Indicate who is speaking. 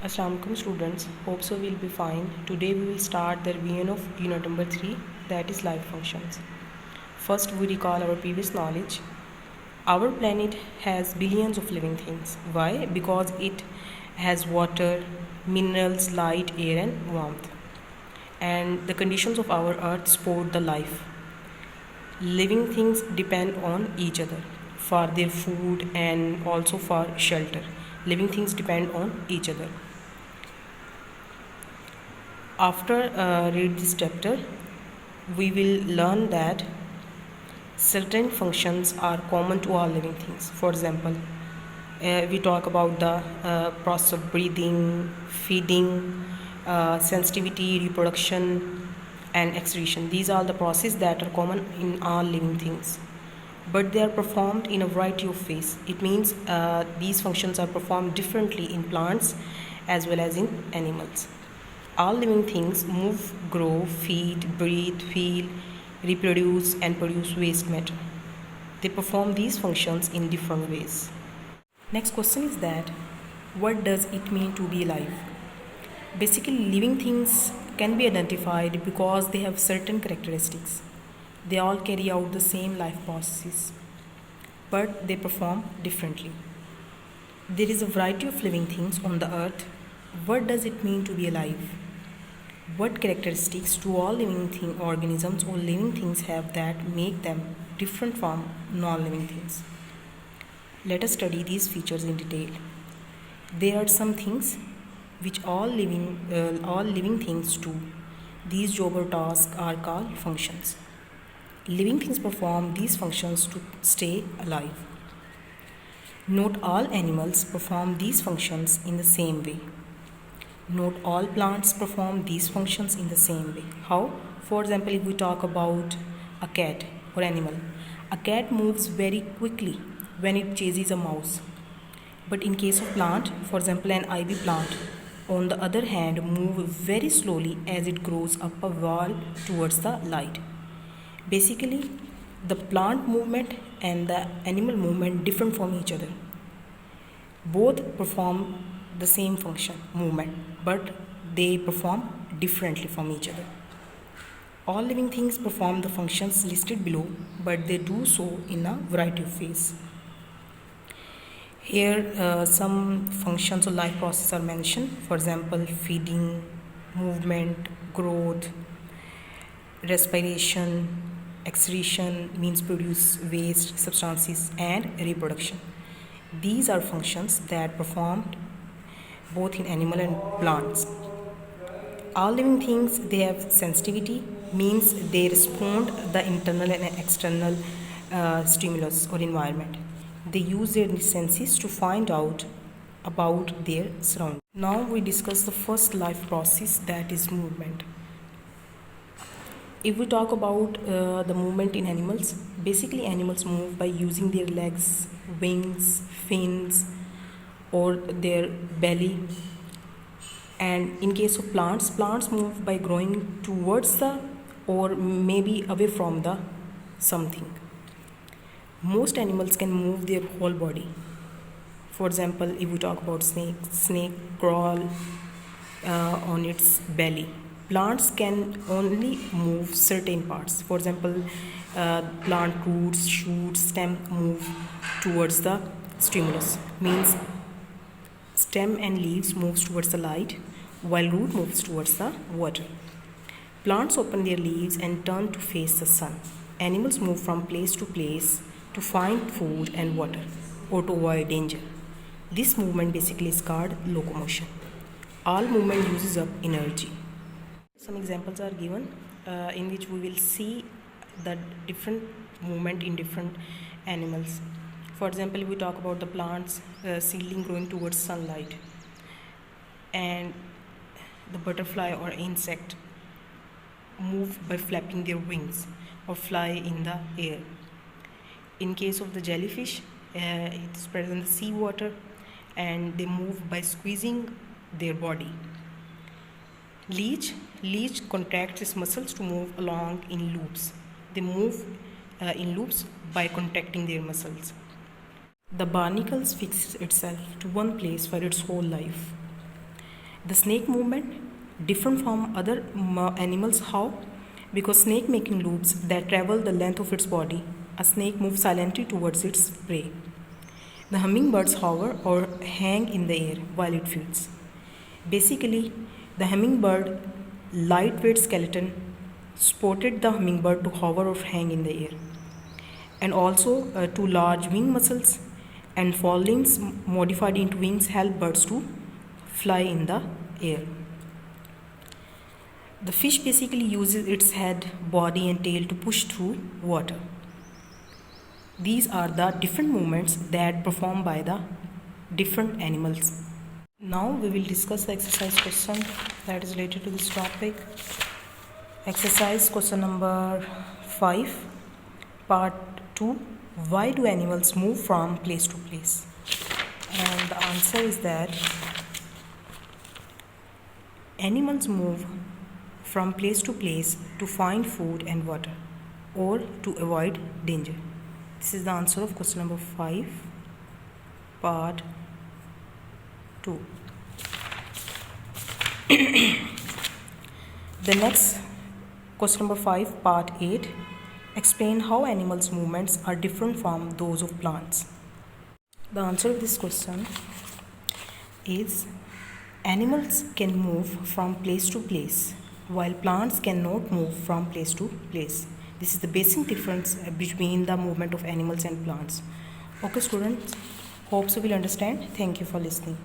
Speaker 1: Assalamualaikum students, hope so we'll be fine. Today we will start the revision of unit number 3, that is life functions. First we recall our previous knowledge. Our planet has billions of living things. Why? Because it has water, minerals, light, air and warmth. And the conditions of our earth support the life. Living things depend on each other for their food and also for shelter. Living things depend on each other. After read this chapter, we will learn that certain functions are common to all living things. For example, we talk about the process of breathing, feeding, sensitivity, reproduction, and excretion. These are the processes that are common in all living things, but they are performed in a variety of ways. It means these functions are performed differently in plants as well as in animals. All living things move, grow, feed, breathe, feel, reproduce, and produce waste matter. They perform these functions in different ways. Next question is that what does it mean to be alive? Basically, living things can be identified because they have certain characteristics. They all carry out the same life processes, but they perform differently. There is a variety of living things on the earth. What does it mean to be alive? What characteristics do all living organisms or living things have that make them different from non-living things? Let us study these features in detail. There are some things which all living things do. These job or tasks are called functions. Living things perform these functions to stay alive. Not all animals perform these functions in the same way. Not all plants perform these functions in the same way. How? For example, if we talk about a cat or animal, a cat moves very quickly when it chases a mouse. But in case of plant, for example an ivy plant, on the other hand, move very slowly as it grows up a wall towards the light. Basically, the plant movement and the animal movement different from each other. Both perform the same function, movement, but they perform differently from each other. All living things perform the functions listed below, but they do so in a variety of ways. Here, some functions or life processes are mentioned. For example, feeding, movement, growth, respiration, excretion means produce waste substances, and reproduction. These are functions that performed both in animal and plants. All living things, they have sensitivity, means they respond the internal and external stimulus or environment. They use their senses to find out about their surroundings. Now we discuss the first life process, that is movement. If we talk about the movement in animals, basically animals move by using their legs, wings, fins, or their belly. And in case of plants move by growing towards the or maybe away from the something. Most animals can move their whole body. For example, if we talk about snake crawl on its belly. Plants can only move certain parts. For example, plant roots, shoots, stem move towards the stimulus. Means stem and leaves moves towards the light, while root moves towards the water. Plants open their leaves and turn to face the sun. Animals move from place to place to find food and water or to avoid danger. This movement basically is called locomotion. All movement uses up energy. Some examples are given in which we will see the different movement in different animals. For example, if we talk about the plants, seedling growing towards sunlight, and the butterfly or insect move by flapping their wings or fly in the air. In case of the jellyfish, it is present in the seawater and they move by squeezing their body. Leech contracts its muscles to move along in loops. They move in loops by contracting their muscles. The barnacles fixes itself to one place for its whole life. The snake movement different from other animals. How? Because snake making loops that travel the length of its body. A snake moves silently towards its prey. The hummingbirds hover or hang in the air while it feeds. Basically, the hummingbird lightweight skeleton supported the hummingbird to hover or hang in the air. And also, two large wing muscles and forelimbs modified into wings help birds to fly in the air. The fish basically uses its head, body and tail to push through water. These are the different movements that performed by the different animals. Now we will discuss the exercise question that is related to this topic. Exercise question number 5, part 2. Why do animals move from place to place? And the answer is that animals move from place to place to find food and water or to avoid danger. This is the answer of question number 5, part 2. The next question number 5, part 8. Explain how animals' movements are different from those of plants. The answer of this question is animals can move from place to place while plants cannot move from place to place. This is the basic difference between the movement of animals and plants. Okay students, hope so will understand. Thank you for listening.